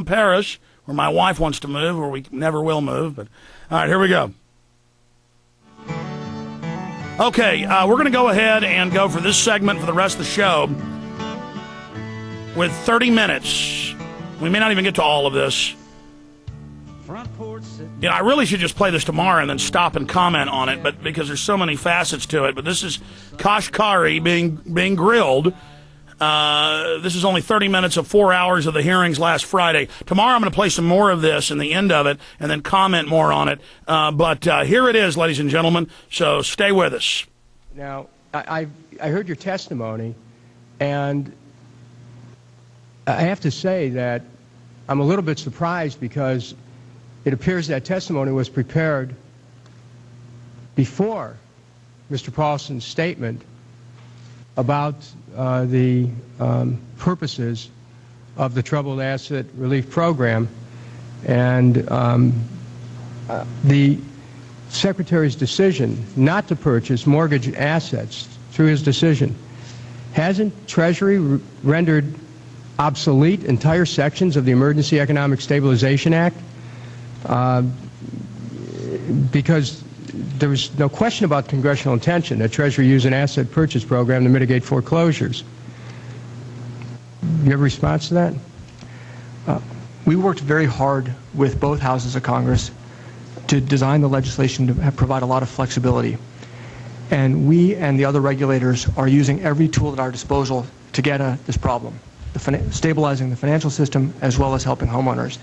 Paris, where my wife wants to move, where we never will move. But all right, here we go. Okay, we're going to go ahead and go for this segment for the rest of the show with 30 minutes. We may not even get to all of this. You know, I really should just play this tomorrow and then stop and comment on it, but because there's so many facets to it. But this is Kashkari being grilled. This is only 30 minutes of 4 hours of the hearings last Friday. Tomorrow I'm going to play some more of this in the end of it and then comment more on it. But here it is, ladies and gentlemen, so stay with us. Now, I heard your testimony, and I have to say that I'm a little bit surprised because it appears that testimony was prepared before Mr. Paulson's statement about the purposes of the Troubled Asset Relief Program, and the Secretary's decision not to purchase mortgage assets through his decision. Hasn't Treasury rendered obsolete entire sections of the Emergency Economic Stabilization Act? Because there was no question about congressional intention that Treasury use an asset purchase program to mitigate foreclosures. You have a response to that? We worked very hard with both houses of Congress to design the legislation to provide a lot of flexibility. And we and the other regulators are using every tool at our disposal to get at this problem, stabilizing the financial system as well as helping homeowners.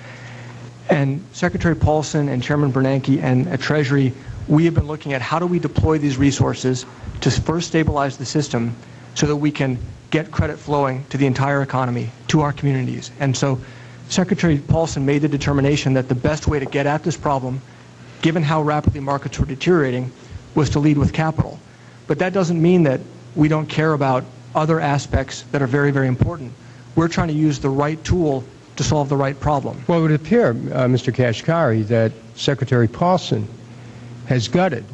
And Secretary Paulson and Chairman Bernanke and at Treasury, we have been looking at how do we deploy these resources to first stabilize the system so that we can get credit flowing to the entire economy, to our communities. And so Secretary Paulson made the determination that the best way to get at this problem, given how rapidly markets were deteriorating, was to lead with capital. But that doesn't mean that we don't care about other aspects that are very, very important. We're trying to use the right tool to solve the right problem. Well, it would appear, Mr. Kashkari, that Secretary Paulson has gutted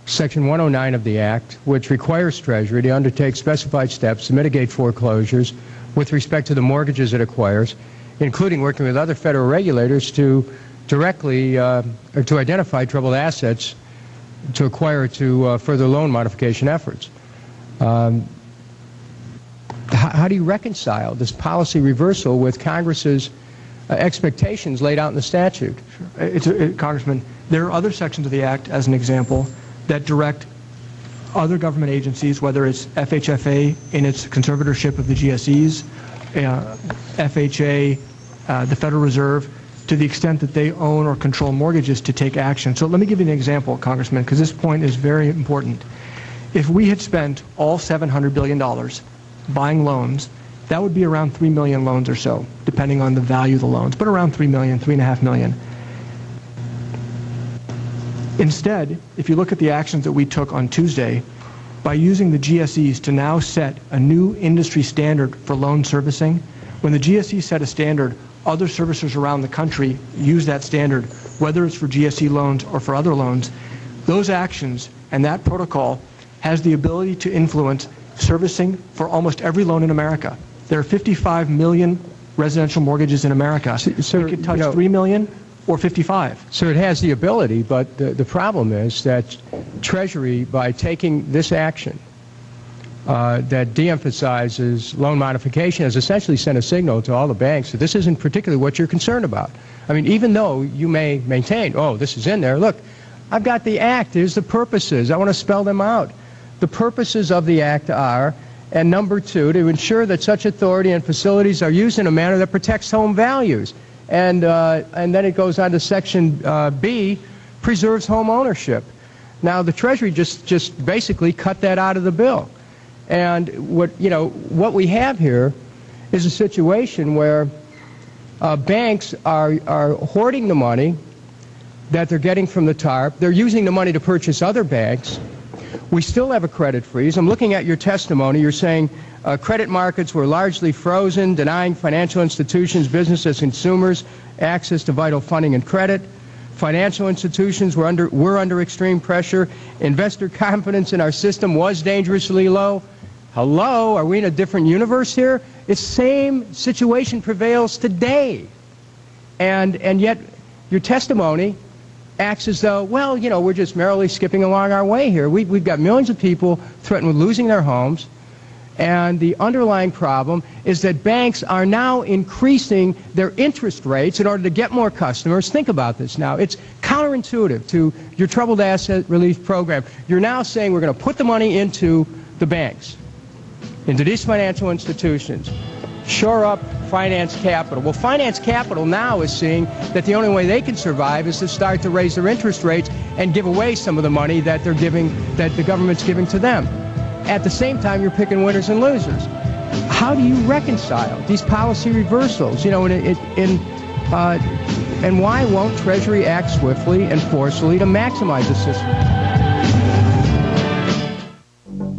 Section 109 of the Act, which requires Treasury to undertake specified steps to mitigate foreclosures with respect to the mortgages it acquires, including working with other federal regulators to directly or to identify troubled assets to acquire to further loan modification efforts. How do you reconcile this policy reversal with Congress's expectations laid out in the statute? Sure. Congressman, there are other sections of the Act, as an example, that direct other government agencies, whether it's FHFA in its conservatorship of the GSEs, FHA, the Federal Reserve, to the extent that they own or control mortgages, to take action. So let me give you an example, Congressman, because this point is very important. If we had spent all $700 billion buying loans, that would be around 3 million loans or so, depending on the value of the loans, but around 3 million, 3.5 million. Instead, if you look at the actions that we took on Tuesday, by using the GSEs to now set a new industry standard for loan servicing, when the GSEs set a standard, other servicers around the country use that standard, whether it's for GSE loans or for other loans. Those actions and that protocol has the ability to influence servicing for almost every loan in America. There are 55 million residential mortgages in America. So it could touch 3 million or 55. So it has the ability, but the problem is that Treasury, by taking this action that de-emphasizes loan modification, has essentially sent a signal to all the banks that this isn't particularly what you're concerned about. I mean, even though you may maintain, oh, this is in there, look, I've got the Act, here's the purposes, I want to spell them out. The purposes of the Act are, and number 2, to ensure that such authority and facilities are used in a manner that protects home values. And then it goes on to Section B, preserves home ownership. Now, the Treasury just basically cut that out of the bill. And what we have here is a situation where banks are hoarding the money that they're getting from the TARP. They're using the money to purchase other banks. We still have a credit freeze. I'm looking at your testimony. You're saying credit markets were largely frozen, denying financial institutions, businesses, consumers access to vital funding and credit. Financial institutions were under extreme pressure. Investor confidence in our system was dangerously low. Hello, are we in a different universe here? It's same situation prevails today. And yet your testimony acts as though, well, you know, we're just merrily skipping along our way here. We've got millions of people threatened with losing their homes, and the underlying problem is that banks are now increasing their interest rates in order to get more customers. Think about this now. It's counterintuitive to your troubled asset relief program. You're now saying we're going to put the money into the banks, into these financial institutions, shore up finance capital. Well, finance capital now is seeing that the only way they can survive is to start to raise their interest rates and give away some of the money that they're giving, that the government's giving to them. At the same time, you're picking winners and losers. How do you reconcile these policy reversals? You know, and why won't Treasury act swiftly and forcefully to maximize the system?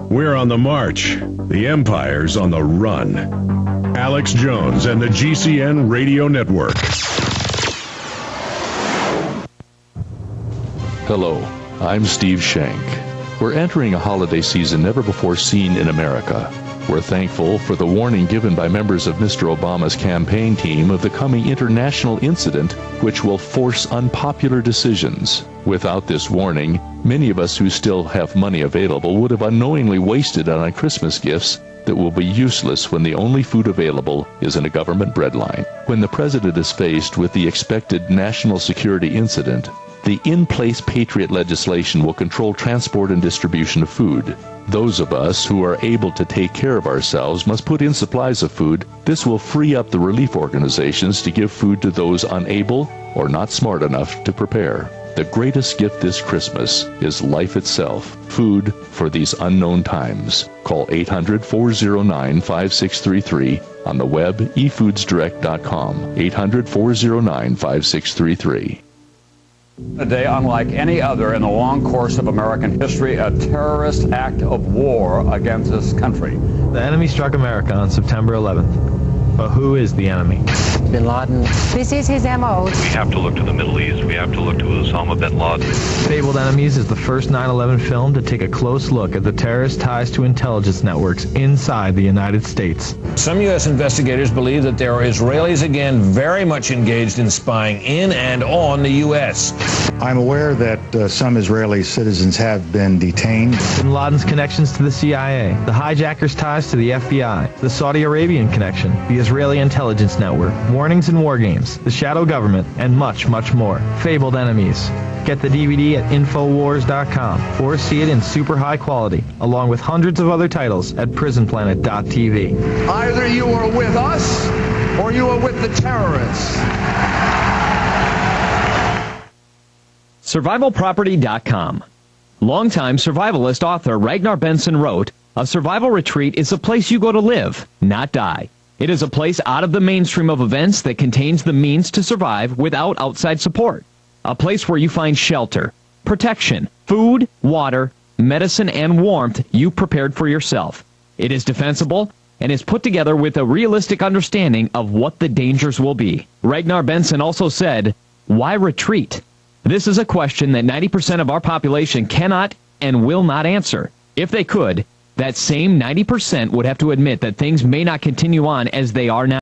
We're on the march. The empire's on the run. Alex Jones and the GCN Radio Network. Hello, I'm Steve Shank. We're entering a holiday season never before seen in America. We're thankful for the warning given by members of Mr. Obama's campaign team of the coming international incident, which will force unpopular decisions. Without this warning, many of us who still have money available would have unknowingly wasted it on Christmas gifts that will be useless when the only food available is in a government breadline. When the president is faced with the expected national security incident, the in-place Patriot legislation will control transport and distribution of food. Those of us who are able to take care of ourselves must put in supplies of food. This will free up the relief organizations to give food to those unable or not smart enough to prepare. The greatest gift this Christmas is life itself, food for these unknown times. Call 800-409-5633 on the web, efoodsdirect.com, 800-409-5633. A day unlike any other in the long course of American history, a terrorist act of war against this country. The enemy struck America on September 11th. But who is the enemy? Bin Laden. This is his MO. We have to look to the Middle East. We have to look to Osama bin Laden. Fabled Enemies is the first 9/11 film to take a close look at the terrorist ties to intelligence networks inside the United States. Some U.S. investigators believe that there are Israelis again very much engaged in spying in and on the U.S. I'm aware that some Israeli citizens have been detained. Bin Laden's connections to the CIA, the hijackers' ties to the FBI, the Saudi Arabian connection, the Israeli intelligence network, warnings and war games, the shadow government, and much, much more. Fabled Enemies. Get the DVD at Infowars.com or see it in super high quality, along with hundreds of other titles at PrisonPlanet.tv. Either you are with us or you are with the terrorists. SurvivalProperty.com. Longtime survivalist author Ragnar Benson wrote, "A survival retreat is a place you go to live, not die. It is a place out of the mainstream of events that contains the means to survive without outside support. A place where you find shelter, protection, food, water, medicine, and warmth you prepared for yourself. It is defensible and is put together with a realistic understanding of what the dangers will be." Ragnar Benson also said, "Why retreat? This is a question that 90% of our population cannot and will not answer. If they could, that same 90% would have to admit that things may not continue on as they are now.